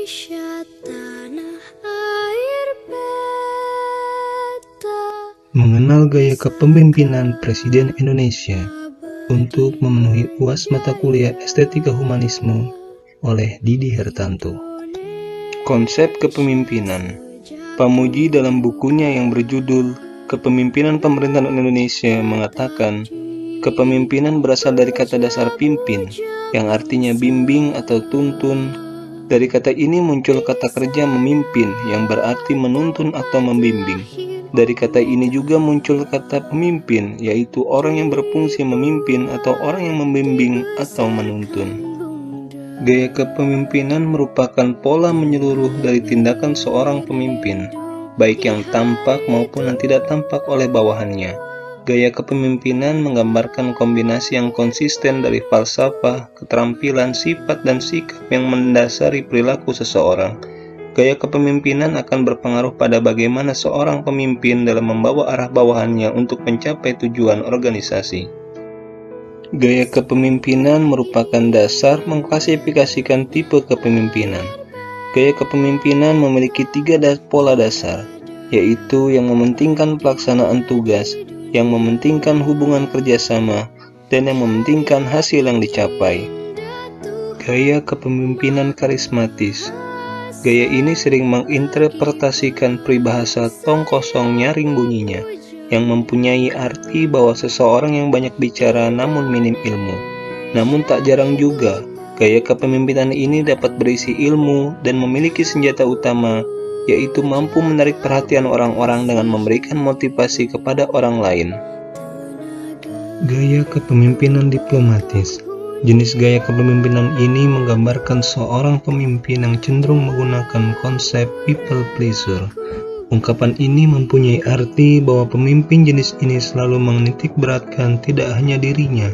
Indonesia tanah air beta. Mengenal gaya kepemimpinan Presiden Indonesia untuk memenuhi UAS mata kuliah Estetika Humanisme oleh Didi Hertanto. Konsep kepemimpinan. Pamuji dalam bukunya yang berjudul Kepemimpinan Pemerintahan Indonesia mengatakan, kepemimpinan berasal dari kata dasar pimpin, yang artinya bimbing atau tuntun. Dari kata ini muncul kata kerja memimpin, yang berarti menuntun atau membimbing. Dari kata ini juga muncul kata pemimpin, yaitu orang yang berfungsi memimpin atau orang yang membimbing atau menuntun. Gaya kepemimpinan merupakan pola menyeluruh dari tindakan seorang pemimpin, baik yang tampak maupun yang tidak tampak oleh bawahannya. Gaya kepemimpinan menggambarkan kombinasi yang konsisten dari falsafah, keterampilan, sifat, dan sikap yang mendasari perilaku seseorang. Gaya kepemimpinan akan berpengaruh pada bagaimana seorang pemimpin dalam membawa arah bawahannya untuk mencapai tujuan organisasi. Gaya kepemimpinan merupakan dasar mengklasifikasikan tipe kepemimpinan. Gaya kepemimpinan memiliki 3 pola dasar, yaitu yang mementingkan pelaksanaan tugas, yang mementingkan hubungan kerjasama, dan yang mementingkan hasil yang dicapai. Gaya kepemimpinan karismatis. Gaya ini sering menginterpretasikan peribahasa tong kosong nyaring bunyinya, yang mempunyai arti bahwa seseorang yang banyak bicara namun minim ilmu. Namun tak jarang juga, gaya kepemimpinan ini dapat berisi ilmu dan memiliki senjata utama, yaitu mampu menarik perhatian orang-orang dengan memberikan motivasi kepada orang lain. Gaya kepemimpinan diplomatis. Jenis gaya kepemimpinan ini menggambarkan seorang pemimpin yang cenderung menggunakan konsep people pleaser. Ungkapan ini mempunyai arti bahwa pemimpin jenis ini selalu menitik beratkan tidak hanya dirinya,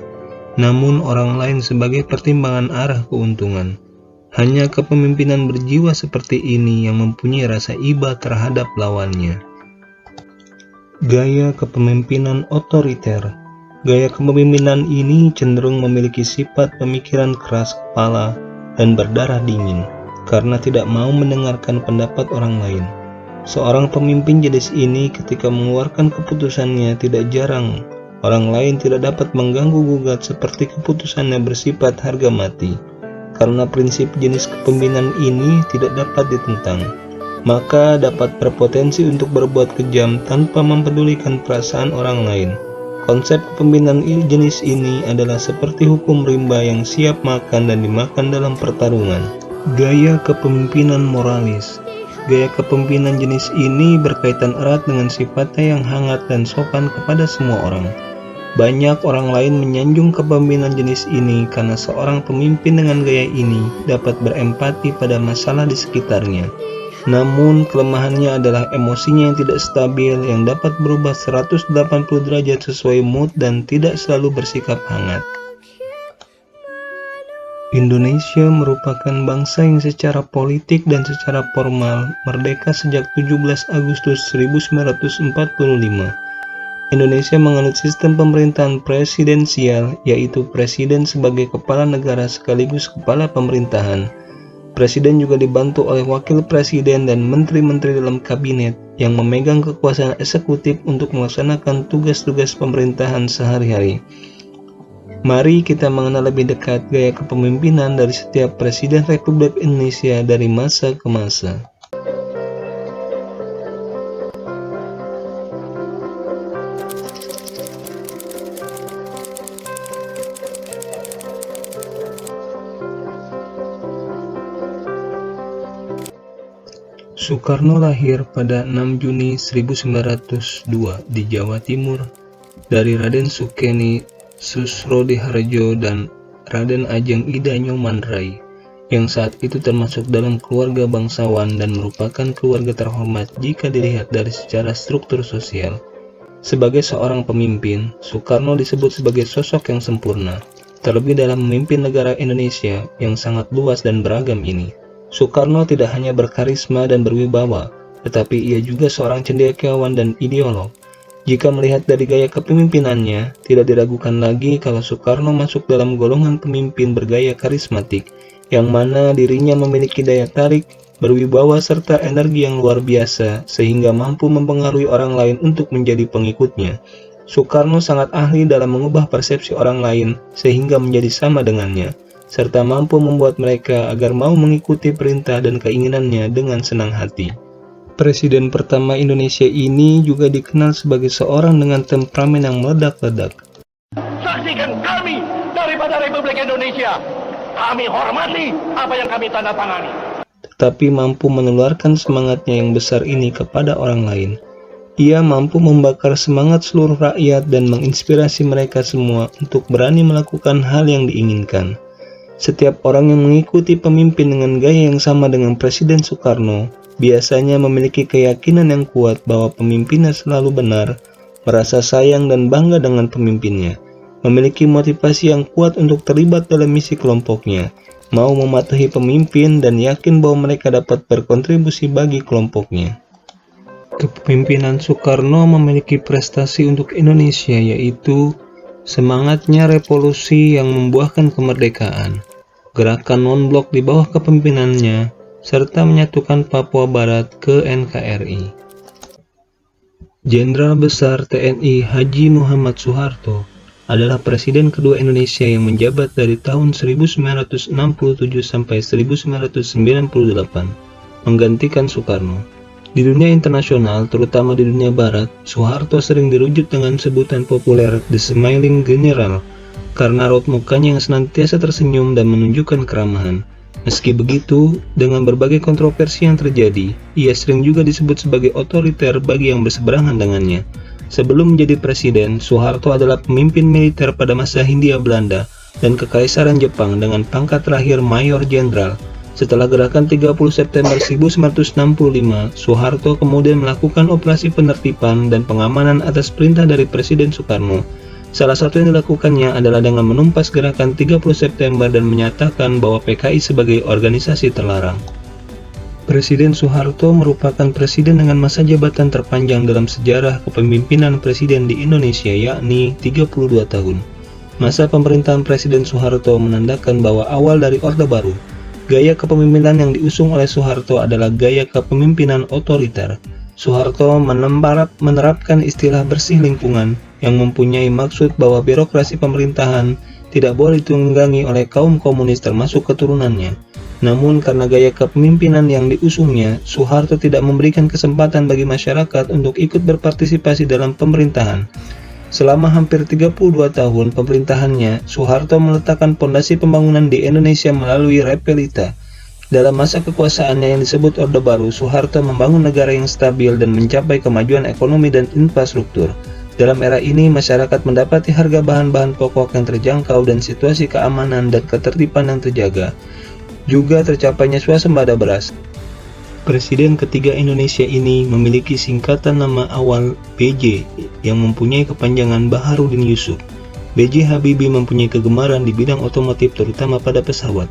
namun orang lain sebagai pertimbangan arah keuntungan. Hanya kepemimpinan berjiwa seperti ini yang mempunyai rasa iba terhadap lawannya. Gaya kepemimpinan otoriter. Gaya kepemimpinan ini cenderung memiliki sifat pemikiran keras kepala dan berdarah dingin, karena tidak mau mendengarkan pendapat orang lain. Seorang pemimpin jenis ini ketika mengeluarkan keputusannya tidak jarang orang lain tidak dapat mengganggu gugat seperti keputusannya bersifat harga mati. Karena prinsip jenis kepemimpinan ini tidak dapat ditentang, maka dapat berpotensi untuk berbuat kejam tanpa mempedulikan perasaan orang lain. Konsep kepemimpinan jenis ini adalah seperti hukum rimba yang siap makan dan dimakan dalam pertarungan. Gaya kepemimpinan moralis. Gaya kepemimpinan jenis ini berkaitan erat dengan sifatnya yang hangat dan sopan kepada semua orang. Banyak orang lain menyanjung kepemimpinan jenis ini karena seorang pemimpin dengan gaya ini dapat berempati pada masalah di sekitarnya. Namun, kelemahannya adalah emosinya yang tidak stabil yang dapat berubah 180 derajat sesuai mood dan tidak selalu bersikap hangat. Indonesia merupakan bangsa yang secara politik dan secara formal merdeka sejak 17 Agustus 1945. Indonesia menganut sistem pemerintahan presidensial, yaitu presiden sebagai kepala negara sekaligus kepala pemerintahan. Presiden juga dibantu oleh wakil presiden dan menteri-menteri dalam kabinet yang memegang kekuasaan eksekutif untuk melaksanakan tugas-tugas pemerintahan sehari-hari. Mari kita mengenal lebih dekat gaya kepemimpinan dari setiap Presiden Republik Indonesia dari masa ke masa. Soekarno lahir pada 6 Juni 1902 di Jawa Timur dari Raden Sukeni Susrodiharjo dan Raden Ajeng Ida Nyomandrai, yang saat itu termasuk dalam keluarga bangsawan dan merupakan keluarga terhormat jika dilihat dari secara struktur sosial. Sebagai seorang pemimpin, Soekarno disebut sebagai sosok yang sempurna, terlebih dalam memimpin negara Indonesia yang sangat luas dan beragam ini. Soekarno tidak hanya berkarisma dan berwibawa, tetapi ia juga seorang cendekiawan dan ideolog. Jika melihat dari gaya kepemimpinannya, tidak diragukan lagi kalau Soekarno masuk dalam golongan pemimpin bergaya karismatik, yang mana dirinya memiliki daya tarik berwibawa serta energi yang luar biasa sehingga mampu mempengaruhi orang lain untuk menjadi pengikutnya. Soekarno sangat ahli dalam mengubah persepsi orang lain sehingga menjadi sama dengannya, serta mampu membuat mereka agar mau mengikuti perintah dan keinginannya dengan senang hati. Presiden pertama Indonesia ini juga dikenal sebagai seorang dengan temperamen yang meledak-ledak. Saksikan kami daripada Republik Indonesia. Kami hormati apa yang kami tanda tangani. Tetapi mampu menularkan semangatnya yang besar ini kepada orang lain. Ia mampu membakar semangat seluruh rakyat dan menginspirasi mereka semua untuk berani melakukan hal yang diinginkan. Setiap orang yang mengikuti pemimpin dengan gaya yang sama dengan Presiden Soekarno biasanya memiliki keyakinan yang kuat bahwa pemimpinnya selalu benar, merasa sayang dan bangga dengan pemimpinnya, memiliki motivasi yang kuat untuk terlibat dalam misi kelompoknya, mau mematuhi pemimpin dan yakin bahwa mereka dapat berkontribusi bagi kelompoknya. Kepemimpinan Soekarno memiliki prestasi untuk Indonesia, yaitu semangatnya revolusi yang membuahkan kemerdekaan, gerakan non-blok di bawah kepemimpinannya, serta menyatukan Papua Barat ke NKRI. Jenderal Besar TNI Haji Muhammad Soeharto adalah Presiden kedua Indonesia yang menjabat dari tahun 1967 sampai 1998, menggantikan Soekarno. Di dunia internasional, terutama di dunia barat, Soeharto sering dirujuk dengan sebutan populer The Smiling General karena raut mukanya yang senantiasa tersenyum dan menunjukkan keramahan. Meski begitu, dengan berbagai kontroversi yang terjadi, ia sering juga disebut sebagai otoriter bagi yang berseberangan dengannya. Sebelum menjadi presiden, Soeharto adalah pemimpin militer pada masa Hindia Belanda dan Kekaisaran Jepang dengan pangkat terakhir Mayor Jenderal. Setelah gerakan 30 September 1965, Soeharto kemudian melakukan operasi penertiban dan pengamanan atas perintah dari Presiden Soekarno. Salah satu yang dilakukannya adalah dengan menumpas gerakan 30 September dan menyatakan bahwa PKI sebagai organisasi terlarang. Presiden Soeharto merupakan presiden dengan masa jabatan terpanjang dalam sejarah kepemimpinan presiden di Indonesia, yakni 32 tahun. Masa pemerintahan Presiden Soeharto menandakan bahwa awal dari Orde Baru. Gaya kepemimpinan yang diusung oleh Soeharto adalah gaya kepemimpinan otoriter. Soeharto menerapkan istilah bersih lingkungan yang mempunyai maksud bahwa birokrasi pemerintahan tidak boleh ditunggangi oleh kaum komunis termasuk keturunannya. Namun karena gaya kepemimpinan yang diusungnya, Soeharto tidak memberikan kesempatan bagi masyarakat untuk ikut berpartisipasi dalam pemerintahan. Selama hampir 32 tahun pemerintahannya, Soeharto meletakkan pondasi pembangunan di Indonesia melalui Repelita. Dalam masa kekuasaannya yang disebut Orde Baru, Soeharto membangun negara yang stabil dan mencapai kemajuan ekonomi dan infrastruktur. Dalam era ini, masyarakat mendapati harga bahan-bahan pokok yang terjangkau dan situasi keamanan dan ketertiban yang terjaga. Juga tercapainya swasembada beras. Presiden ketiga Indonesia ini memiliki singkatan nama awal BJ yang mempunyai kepanjangan Baharudin Yusuf. B.J. Habibie mempunyai kegemaran di bidang otomotif terutama pada pesawat.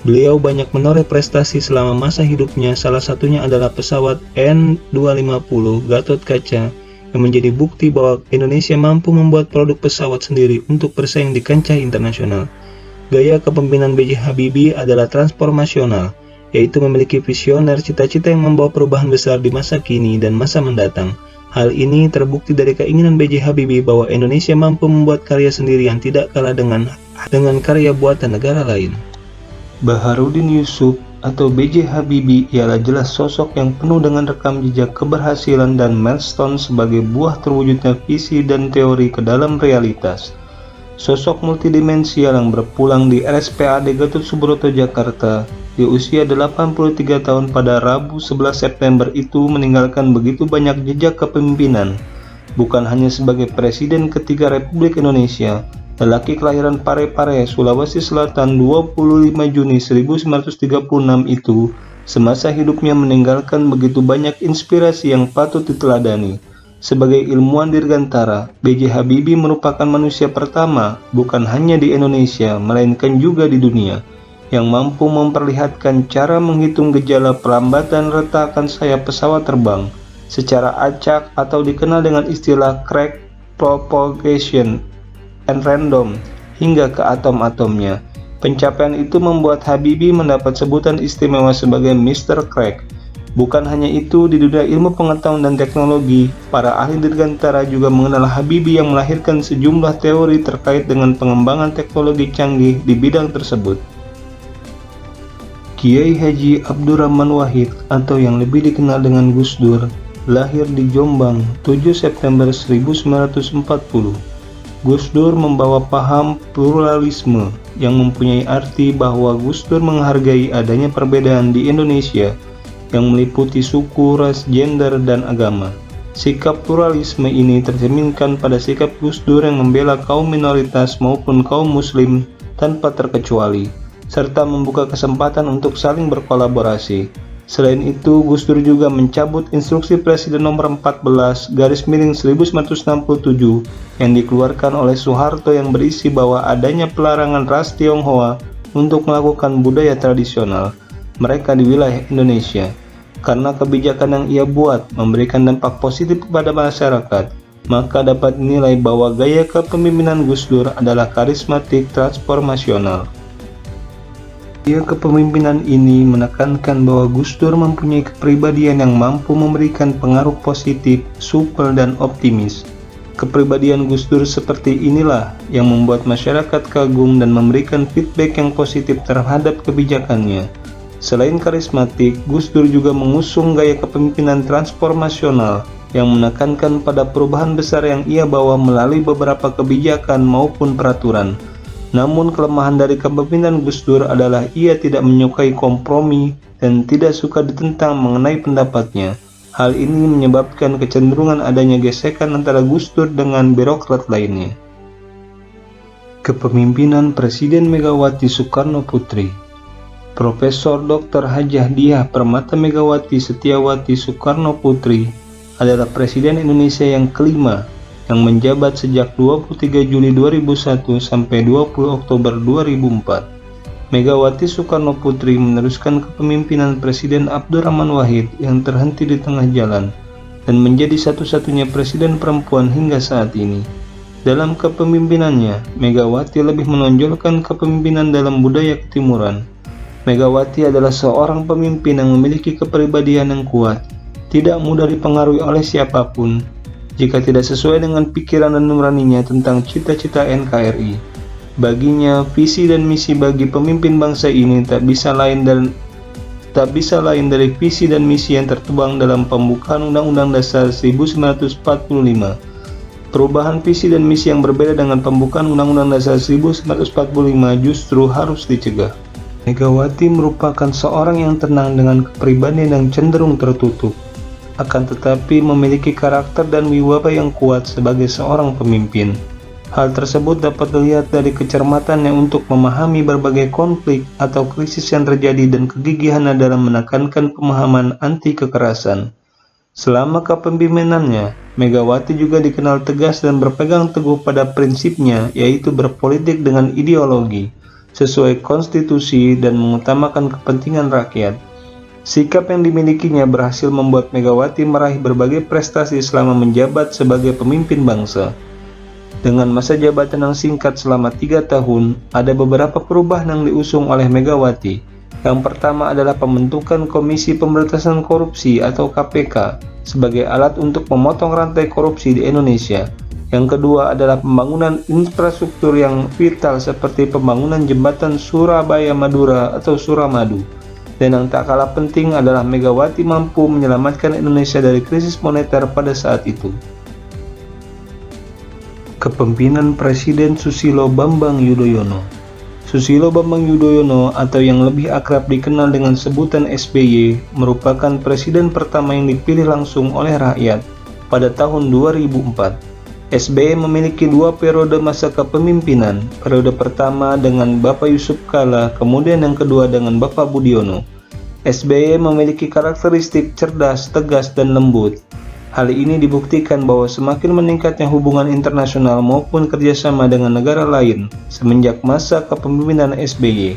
Beliau banyak menoreh prestasi selama masa hidupnya, salah satunya adalah pesawat N250 Gatot Kaca yang menjadi bukti bahwa Indonesia mampu membuat produk pesawat sendiri untuk bersaing di kancah internasional. Gaya kepemimpinan B.J. Habibie adalah transformasional, yaitu memiliki visioner, cita-cita yang membawa perubahan besar di masa kini dan masa mendatang. Hal ini terbukti dari keinginan B.J. Habibie bahwa Indonesia mampu membuat karya sendiri yang tidak kalah dengan karya buatan negara lain. Baharudin Yusuf atau B.J. Habibie ialah jelas sosok yang penuh dengan rekam jejak keberhasilan dan milestone sebagai buah terwujudnya visi dan teori ke dalam realitas. Sosok multidimensial yang berpulang di RSPAD Gatot Subroto Jakarta di usia 83 tahun pada Rabu 11 September itu meninggalkan begitu banyak jejak kepemimpinan. Bukan hanya sebagai Presiden ketiga Republik Indonesia, lelaki kelahiran Parepare, Sulawesi Selatan 25 Juni 1936 itu semasa hidupnya meninggalkan begitu banyak inspirasi yang patut diteladani. Sebagai ilmuwan dirgantara, B.J. Habibie merupakan manusia pertama, bukan hanya di Indonesia, melainkan juga di dunia, yang mampu memperlihatkan cara menghitung gejala pelambatan retakan sayap pesawat terbang secara acak atau dikenal dengan istilah crack propagation and random hingga ke atom-atomnya. Pencapaian itu membuat Habibie mendapat sebutan istimewa sebagai Mr. Crack. Bukan hanya itu, di dunia ilmu pengetahuan dan teknologi, para ahli dirgantara juga mengenal Habibie yang melahirkan sejumlah teori terkait dengan pengembangan teknologi canggih di bidang tersebut. Kiai Haji Abdurrahman Wahid atau yang lebih dikenal dengan Gus Dur, lahir di Jombang 7 September 1940. Gus Dur membawa paham pluralisme yang mempunyai arti bahwa Gus Dur menghargai adanya perbedaan di Indonesia yang meliputi suku, ras, gender, dan agama. Sikap pluralisme ini tercerminkan pada sikap Gus Dur yang membela kaum minoritas maupun kaum muslim tanpa terkecuali, serta membuka kesempatan untuk saling berkolaborasi. Selain itu, Gus Dur juga mencabut Instruksi Presiden Nomor 14/1967 yang dikeluarkan oleh Soeharto yang berisi bahwa adanya pelarangan ras Tionghoa untuk melakukan budaya tradisional mereka di wilayah Indonesia. Karena kebijakan yang ia buat memberikan dampak positif kepada masyarakat, maka dapat dinilai bahwa gaya kepemimpinan Gus Dur adalah karismatik transformasional. Gaya kepemimpinan ini menekankan bahwa Gus Dur mempunyai kepribadian yang mampu memberikan pengaruh positif, supel, dan optimis. Kepribadian Gus Dur seperti inilah yang membuat masyarakat kagum dan memberikan feedback yang positif terhadap kebijakannya. Selain karismatik, Gus Dur juga mengusung gaya kepemimpinan transformasional yang menekankan pada perubahan besar yang ia bawa melalui beberapa kebijakan maupun peraturan. Namun kelemahan dari kepemimpinan Gus Dur adalah ia tidak menyukai kompromi dan tidak suka ditentang mengenai pendapatnya. Hal ini menyebabkan kecenderungan adanya gesekan antara Gus Dur dengan birokrat lainnya. Kepemimpinan Presiden Megawati Soekarno Putri. Profesor Dr. Hajah Diah Permata Megawati Setiawati Soekarno Putri adalah Presiden Indonesia yang kelima yang menjabat sejak 23 Juli 2001 sampai 20 Oktober 2004. Megawati Soekarno Putri meneruskan kepemimpinan Presiden Abdurrahman Wahid yang terhenti di tengah jalan dan menjadi satu-satunya presiden perempuan hingga saat ini. Dalam kepemimpinannya, Megawati lebih menonjolkan kepemimpinan dalam budaya ketimuran. Megawati adalah seorang pemimpin yang memiliki kepribadian yang kuat, tidak mudah dipengaruhi oleh siapapun jika tidak sesuai dengan pikiran dan nuraninya tentang cita-cita NKRI. Baginya, visi dan misi bagi pemimpin bangsa ini tak bisa lain dari visi dan misi yang tertuang dalam pembukaan Undang-Undang Dasar 1945. Perubahan visi dan misi yang berbeda dengan pembukaan Undang-Undang Dasar 1945 justru harus dicegah. Megawati merupakan seorang yang tenang dengan kepribadian yang cenderung tertutup, akan tetapi memiliki karakter dan wibawa yang kuat sebagai seorang pemimpin. Hal tersebut dapat dilihat dari kecermatannya untuk memahami berbagai konflik atau krisis yang terjadi dan kegigihannya dalam menekankan pemahaman anti kekerasan. Selama kepemimpinannya, Megawati juga dikenal tegas dan berpegang teguh pada prinsipnya, yaitu berpolitik dengan ideologi, sesuai konstitusi dan mengutamakan kepentingan rakyat. Sikap yang dimilikinya berhasil membuat Megawati meraih berbagai prestasi selama menjabat sebagai pemimpin bangsa. Dengan masa jabatan yang singkat selama 3 tahun, ada beberapa perubahan yang diusung oleh Megawati. Yang pertama adalah pembentukan Komisi Pemberantasan Korupsi atau KPK sebagai alat untuk memotong rantai korupsi di Indonesia. Yang kedua adalah pembangunan infrastruktur yang vital seperti pembangunan jembatan Surabaya-Madura atau Suramadu. Dan yang tak kalah penting adalah Megawati mampu menyelamatkan Indonesia dari krisis moneter pada saat itu. Kepemimpinan Presiden Susilo Bambang Yudhoyono. Susilo Bambang Yudhoyono atau yang lebih akrab dikenal dengan sebutan SBY merupakan presiden pertama yang dipilih langsung oleh rakyat pada tahun 2004. SBY memiliki 2 periode masa kepemimpinan, periode pertama dengan Bapak Yusuf Kala, kemudian yang kedua dengan Bapak Budiono. SBY memiliki karakteristik cerdas, tegas, dan lembut. Hal ini dibuktikan bahwa semakin meningkatnya hubungan internasional maupun kerjasama dengan negara lain semenjak masa kepemimpinan SBY.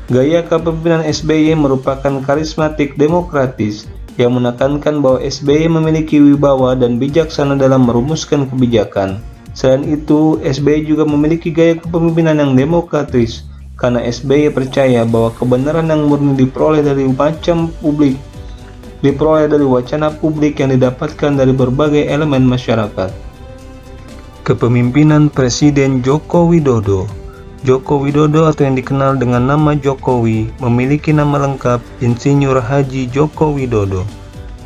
Gaya kepemimpinan SBY merupakan karismatik demokratis yang menekankan bahwa SBY memiliki wibawa dan bijaksana dalam merumuskan kebijakan. Selain itu, SBY juga memiliki gaya kepemimpinan yang demokratis karena SBY percaya bahwa kebenaran yang murni diperoleh dari wacana publik yang didapatkan dari berbagai elemen masyarakat. Kepemimpinan Presiden Joko Widodo. Joko Widodo atau yang dikenal dengan nama Jokowi memiliki nama lengkap Insinyur Haji Joko Widodo.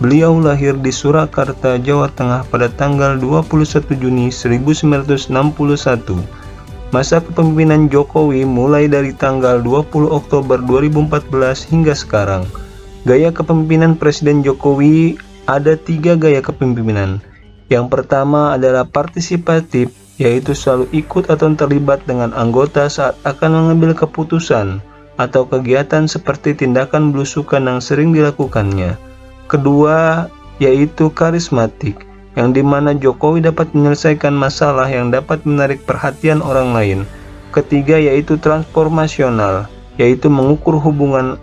Beliau lahir di Surakarta, Jawa Tengah pada tanggal 21 Juni 1961. Masa kepemimpinan Jokowi mulai dari tanggal 20 Oktober 2014 hingga sekarang. Gaya kepemimpinan Presiden Jokowi ada 3 gaya kepemimpinan. Yang pertama adalah partisipatif, yaitu selalu ikut atau terlibat dengan anggota saat akan mengambil keputusan atau kegiatan seperti tindakan belusukan yang sering dilakukannya. Kedua, yaitu karismatik, yang dimana Jokowi dapat menyelesaikan masalah yang dapat menarik perhatian orang lain. Ketiga, yaitu transformasional, yaitu mengukur hubungan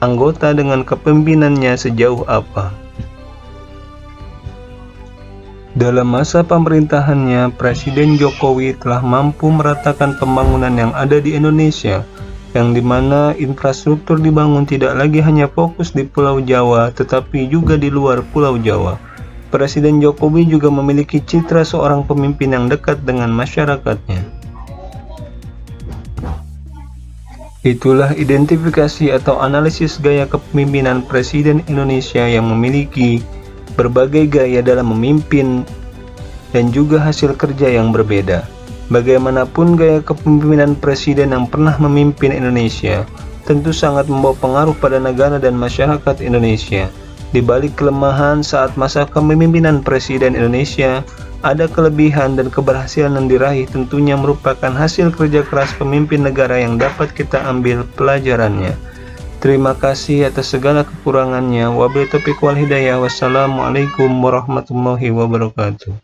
anggota dengan kepemimpinannya sejauh apa. Dalam masa pemerintahannya, Presiden Jokowi telah mampu meratakan pembangunan yang ada di Indonesia, yang dimana infrastruktur dibangun tidak lagi hanya fokus di Pulau Jawa, tetapi juga di luar Pulau Jawa. Presiden Jokowi juga memiliki citra seorang pemimpin yang dekat dengan masyarakatnya. Itulah identifikasi atau analisis gaya kepemimpinan Presiden Indonesia yang memiliki berbagai gaya dalam memimpin dan juga hasil kerja yang berbeda. Bagaimanapun gaya kepemimpinan presiden yang pernah memimpin Indonesia tentu sangat membawa pengaruh pada negara dan masyarakat Indonesia. Di balik kelemahan saat masa kepemimpinan presiden Indonesia, ada kelebihan dan keberhasilan yang diraih tentunya merupakan hasil kerja keras pemimpin negara yang dapat kita ambil pelajarannya. Terima kasih atas segala kekurangannya. Wabillahi taufiq wal hidayah. Wassalamualaikum warahmatullahi wabarakatuh.